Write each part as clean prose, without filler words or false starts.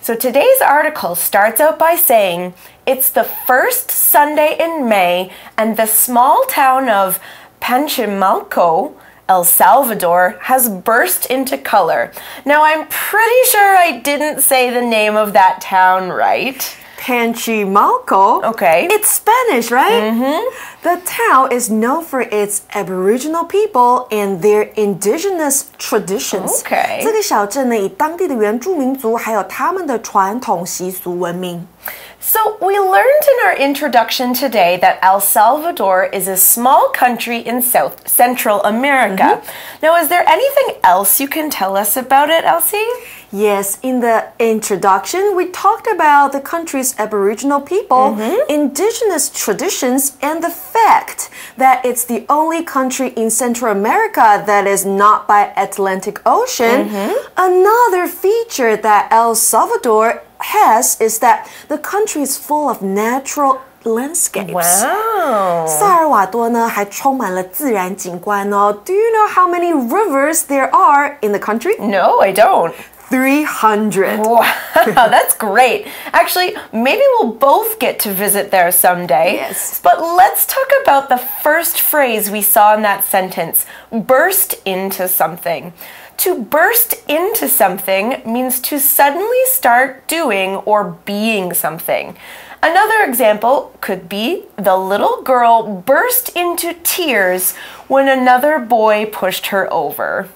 So today's article starts out by saying, it's the first Sunday in May and the small town of Panchimalco, El Salvador, has burst into color. Now, I'm pretty sure I didn't say the name of that town right. Panchimalco? Okay. It's Spanish, right? Mm-hmm. The town is known for its Aboriginal people and their indigenous traditions. Okay. 这个小镇呢，以当地的原住民族还有他们的传统习俗闻名。So we learned in our introduction today that El Salvador is a small country in Central America. Now, is there anything else you can tell us about it, Elsie? Yes, in the introduction, we talked about the country's Aboriginal people, indigenous traditions, and the fact that it's the only country in Central America that is not by Atlantic Ocean. Another feature that El Salvador has is that the country is full of natural landscapes. Wow. 萨尔瓦多呢还充满了自然景观哦。Do you know how many rivers there are in the country? No, I don't. 300. Wow, that's great. Actually, maybe we'll both get to visit there someday. Yes. But let's talk about the first phrase we saw in that sentence, burst into something. To burst into something means to suddenly start doing or being something. Another example could be the little girl burst into tears when another boy pushed her over.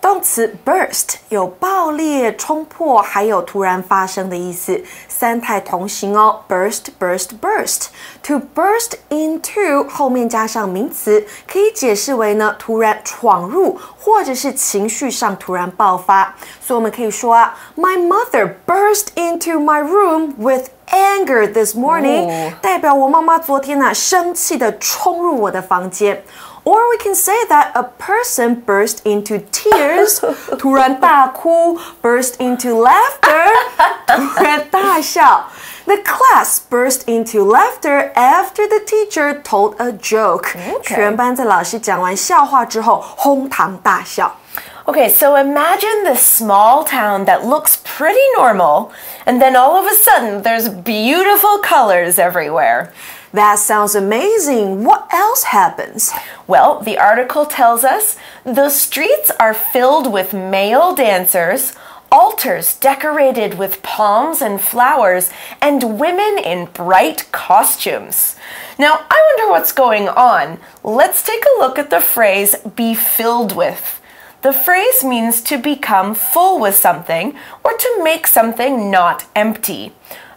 动词 burst 有爆裂、冲破，还有突然发生的意思，三态同形哦。burst, burst, burst. To burst into 后面加上名词，可以解释为呢突然闯入，或者是情绪上突然爆发。所以我们可以说啊 ，My mother burst into my room with anger this morning，代表我妈妈昨天生气的冲入我的房间。Or we can say that a person burst into tears 突然大哭 burst into laughter 突然大笑 The class burst into laughter after the teacher told a joke 全班在老师讲完笑话之后哄堂大笑 Okay, so imagine this small town that looks pretty normal, and then all of a sudden there's beautiful colors everywhere. That sounds amazing. What else happens? Well, the article tells us the streets are filled with male dancers, altars decorated with palms and flowers, and women in bright costumes. Now, I wonder what's going on. Let's take a look at the phrase be filled with. The phrase means to become full with something or to make something not empty.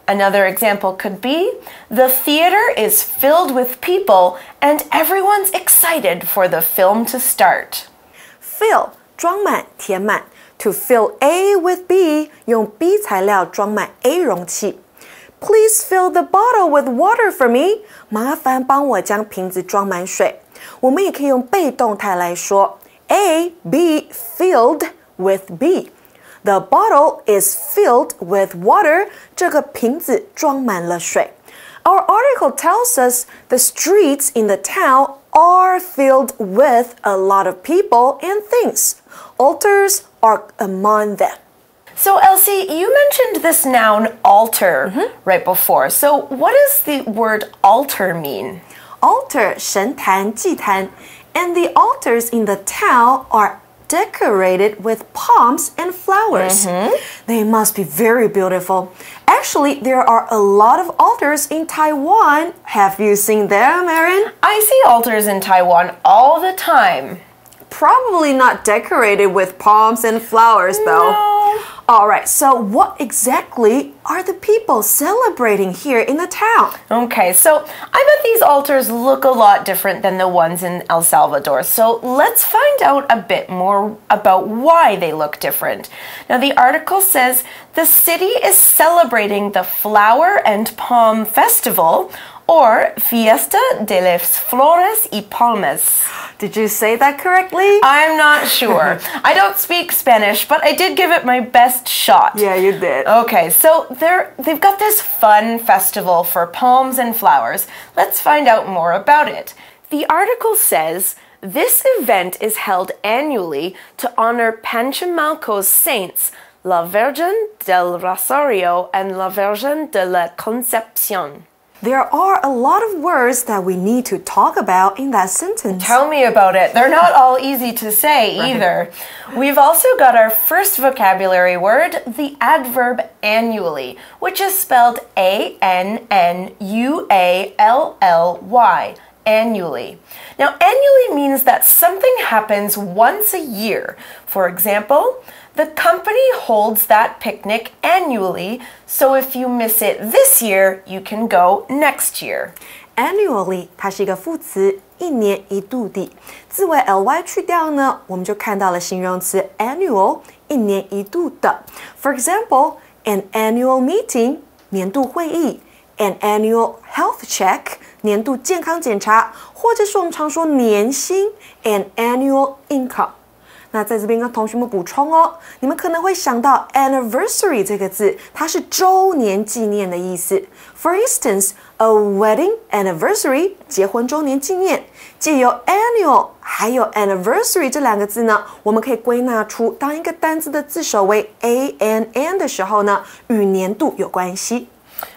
Another example could be, the theater is filled with people and everyone's excited for the film to start. Fill 装满填满 To fill A with B 用 B 材料装满 A 容器 Please fill the bottle with water for me 麻烦帮我将瓶子装满水我们也可以用被动态来说 A, B filled with B The bottle is filled with water 这个瓶子装满了水 Our article tells us the streets in the town are filled with a lot of people and things. Altars are among them. So, Elsie, you mentioned this noun altar right before. So, what does the word altar mean? Altar, 神坛、祭坛 and the altars in the town are decorated with palms and flowers. They must be very beautiful. Actually, there are a lot of altars in Taiwan. Have you seen them, Erin? I see altars in Taiwan all the time. Probably not decorated with palms and flowers, though. No. Alright, so what exactly are the people celebrating here in the town? Okay, so I bet these altars look a lot different than the ones in El Salvador. So let's find out a bit more about why they look different. Now, the article says the city is celebrating the Flower and Palm Festival, or Fiesta de las Flores y Palmas. Did you say that correctly? I'm not sure. I don't speak Spanish, but I did give it my best shot. Yeah, you did. Okay, so they've got this fun festival for palms and flowers. Let's find out more about it. The article says, this event is held annually to honor Panchimalco's saints, La Virgen del Rosario and La Virgen de la Concepción. There are a lot of words that we need to talk about in that sentence. Tell me about it. They're not all easy to say either. We've also got our first vocabulary word, the adverb annually, which is spelled A-N-N-U-A-L-L-Y. Annually. Now, annually means that something happens once a year. For example, the company holds that picnic annually, so if you miss it this year, you can go next year. Annually 它是一个副词，一年一度的。字尾 ly 去掉呢，我们就看到了形容词 annual， 一年一度的。For example, an annual meeting 年度会议 ，an annual health check 年度健康检查，或者是我们常说年薪 an annual income。那在这边跟同学们补充哦，你们可能会想到 anniversary 这个字，它是周年纪念的意思。For instance, a wedding anniversary 结婚周年纪念，借由 annual 还有 anniversary 这两个字呢，我们可以归纳出当一个单字的字首为 ANN 的时候呢，与年度有关系。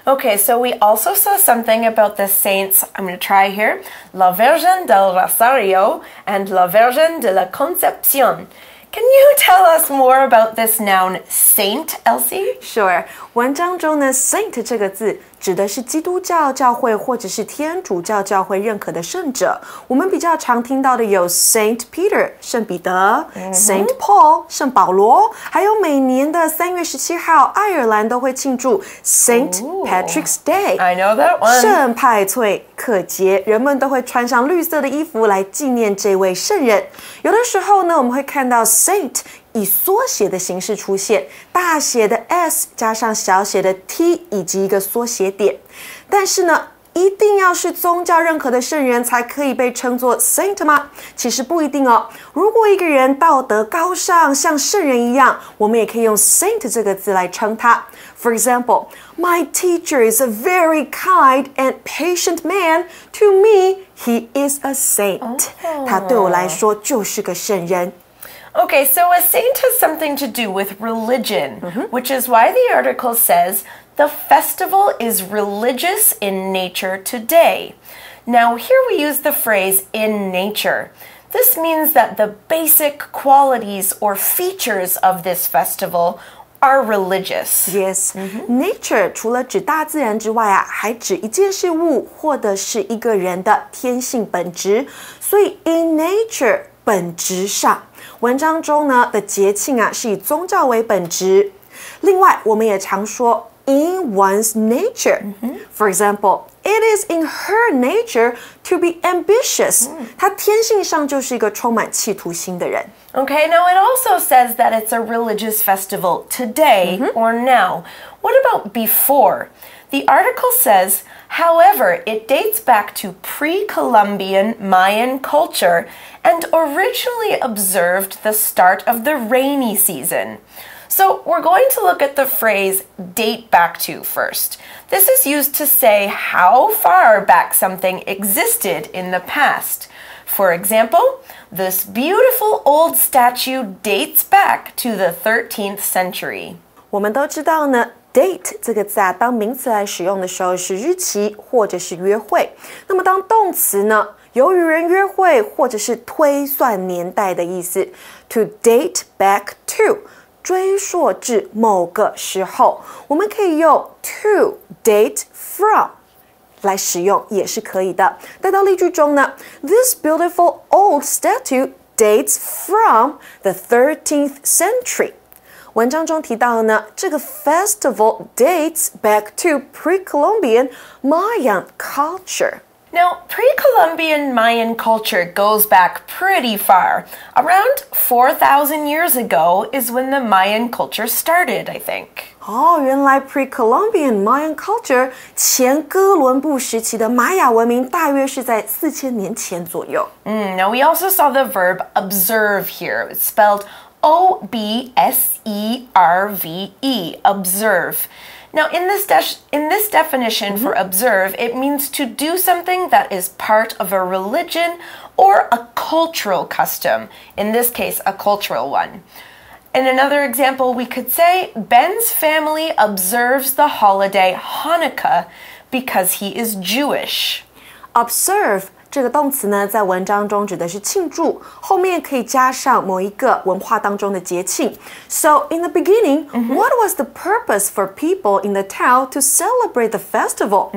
Okay, so we also saw something about the saints. I'm going to try here. La Virgen del Rosario and La Virgen de la Concepción. Can you tell us more about this noun saint, Elsie? Sure. 文章中呢 saint 这个字指的是基督教教会或者是天主教教会认可的圣者。我们比较常听到的有 Saint Peter 圣彼得、Saint Paul 圣保罗，还有每年的3月17号，爱尔兰都会庆祝 Saint Patrick's Day。 I know that one. 圣派翠克节，人们都会穿上绿色的衣服来纪念这位圣人。有的时候呢，我们会看到 Saint 以缩写的形式出现，大写的 S 加上小写的 T 以及一个缩写点。但是呢，一定要是宗教认可的圣人才可以被称作 Saint 吗？其实不一定哦。如果一个人道德高尚，像圣人一样，我们也可以用 Saint 这个字来称他。For example, my teacher is a very kind and patient man. To me, he is a saint. 他对我来说就是个圣人。Okay, so a saint has something to do with religion, which is why the article says the festival is religious in nature today. Now, here we use the phrase in nature. This means that the basic qualities or features of this festival are religious. Yes, nature 除了指大自然之外啊，还指一件事物或者是一个人的天性本质。所以 in nature 本质上，文章中呢的节庆啊是以宗教为本质。另外，我们也常说 in one's nature. For example, it is in her nature to be ambitious. 她天性上就是一个充满企图心的人。Okay, now it also says that it's a religious festival today or now. What about before? The article says, however, it dates back to pre-Columbian Mayan culture and originally observed the start of the rainy season. So we're going to look at the phrase date back to first. This is used to say how far back something existed in the past. For example, this beautiful old statue dates back to the 13th century. 我们都知道呢 date 这个字啊，当名词来使用的时候是日期或者是约会。那么当动词呢，有与人约会或者是推算年代的意思。To date back to 追溯至某个时候，我们可以用 to date from 来使用也是可以的。带到例句中呢 ，This beautiful old statue dates from the 13th century. 文章中提到呢，这个 festival dates back to pre-Columbian Mayan culture. Now, pre-Columbian Mayan culture goes back pretty far. Around 4,000 years ago is when the Mayan culture started, I think. 哦，原来 pre-Columbian Mayan culture 前哥伦布时期的玛雅文明大约是在4000年前左右。Now, we also saw the verb observe here. It's spelled O-B-S-E-R-V-E, observe. Now, in this definition for observe, it means to do something that is part of a religion or a cultural custom. In this case, a cultural one. In another example, we could say, Ben's family observes the holiday Hanukkah because he is Jewish. Observe 这个动词呢，在文章中指的是庆祝，后面可以加上某一个文化当中的节庆。So in the beginning, what was the purpose for people in the town to celebrate the festival?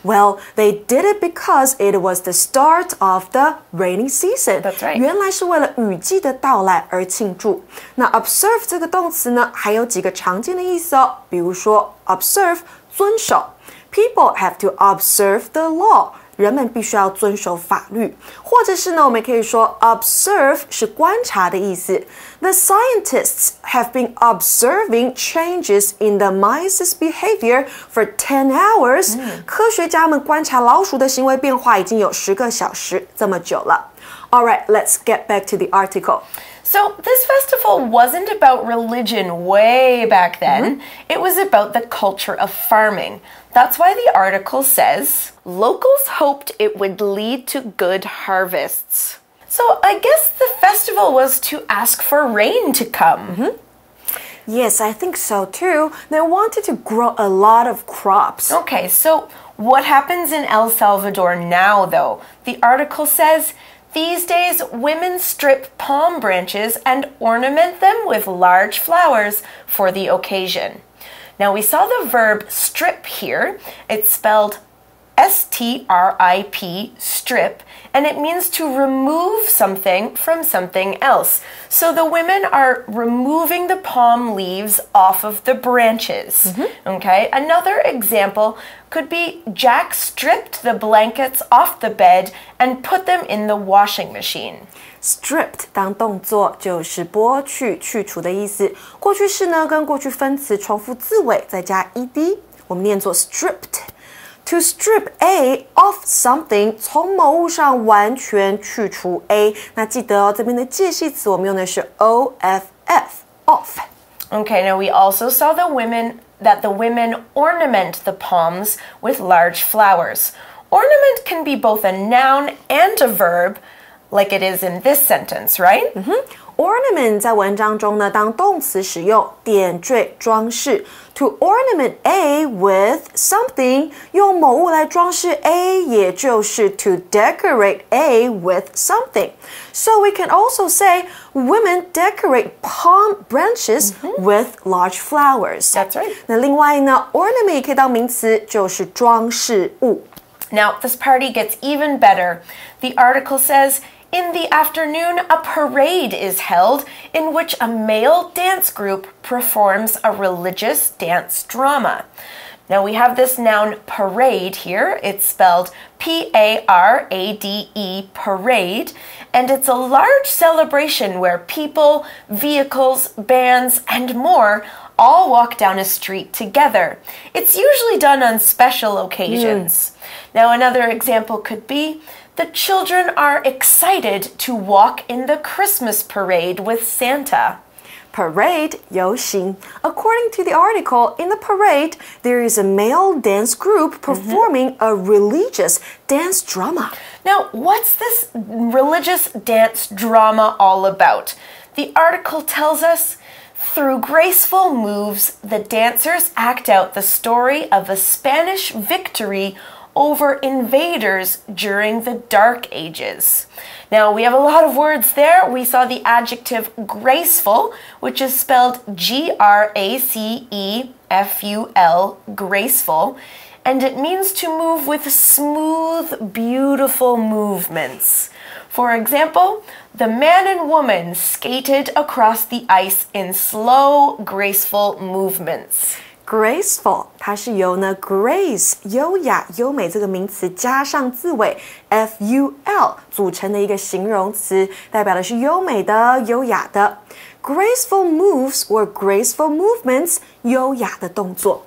Well, they did it because it was the start of the rainy season. That's right. 原来是为了雨季的到来而庆祝。那 observe 这个动词呢，还有几个常见的意思哦，比如说 observe 遵守 ，people have to observe the law。人们必须要遵守法律，或者是呢，我们可以说 observe 是观察的意思。The scientists have been observing changes in the mice's behavior for 10 hours. 科学家们观察老鼠的行为变化已经有10个小时这么久了。All right, let's get back to the article. So, this festival wasn't about religion way back then. It was about the culture of farming. That's why the article says, locals hoped it would lead to good harvests. So, I guess the festival was to ask for rain to come. Yes, I think so too. They wanted to grow a lot of crops. Okay, so what happens in El Salvador now, though? The article says, these days, women strip palm branches and ornament them with large flowers for the occasion. Now, we saw the verb strip here. It's spelled S-T-R-I-P, strip, and it means to remove something from something else. So the women are removing the palm leaves off of the branches. Okay, another example could be Jack stripped the blankets off the bed and put them in the washing machine. Stripped 当动作就是剥去、去除的意思。过去式呢跟过去分词重复字尾再加 ed， 我们念作 stripped。To strip A off something， 从某物上完全去除 A。那记得哦，这边的介系词我们用的是 off。off。 Okay, now we also saw the women ornament the palms with large flowers. Ornament can be both a noun and a verb, like it is in this sentence, right? Ornament 在文章中呢当动词使用，点缀装饰。To ornament A with something， 用某物来装饰 A， 也就是 to decorate A with something. So we can also say women decorate palm branches with large flowers. That's right. 那另外呢 ornament 也可以当名词，就是装饰物。Now, this party gets even better. The article says, in the afternoon, a parade is held in which a male dance group performs a religious dance drama. Now, we have this noun parade here. It's spelled P-A-R-A-D-E, parade. And it's a large celebration where people, vehicles, bands, and more all walk down a street together. It's usually done on special occasions. Now, another example could be, the children are excited to walk in the Christmas parade with Santa. Parade 游行. According to the article, in the parade, there is a male dance group performing a religious dance drama. Now, what's this religious dance drama all about? The article tells us, through graceful moves, the dancers act out the story of a Spanish victory over invaders during the Dark Ages. Now, we have a lot of words there. We saw the adjective graceful, which is spelled G-R-A-C-E-F-U-L, graceful, and it means to move with smooth, beautiful movements. For example, the man and woman skated across the ice in slow, graceful movements. Graceful 它是由呢 grace 优雅优美这个名词加上字尾 F-U-L 组成的一个形容词，代表的是优美的、优雅的。Graceful moves or graceful movements 优雅的动作。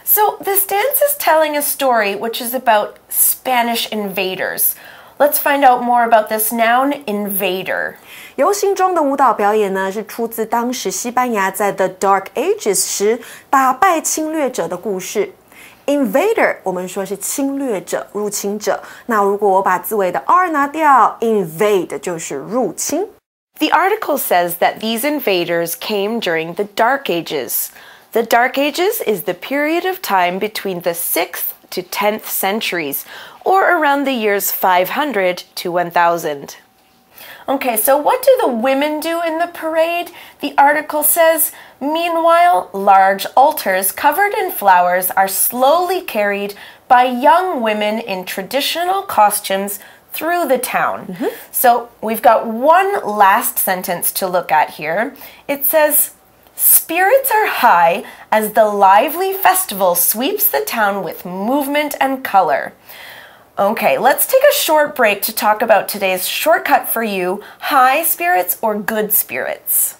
So this dance is telling a story which is about Spanish invaders. Let's find out more about this noun, invader. 游行中的舞蹈表演呢，是出自当时西班牙在 The Dark Ages 时打败侵略者的故事。Invader 我们说是侵略者、入侵者。那如果我把字尾的 r 拿掉 ，invade 就是入侵。The article says that these invaders came during the Dark Ages. The Dark Ages is the period of time between the 6th to 10th centuries, or around the years 500 to 1000. Okay, so what do the women do in the parade? The article says, meanwhile, large altars covered in flowers are slowly carried by young women in traditional costumes through the town. So we've got one last sentence to look at here. It says, spirits are high as the lively festival sweeps the town with movement and color. Okay, let's take a short break to talk about today's shortcut for you, high spirits or good spirits.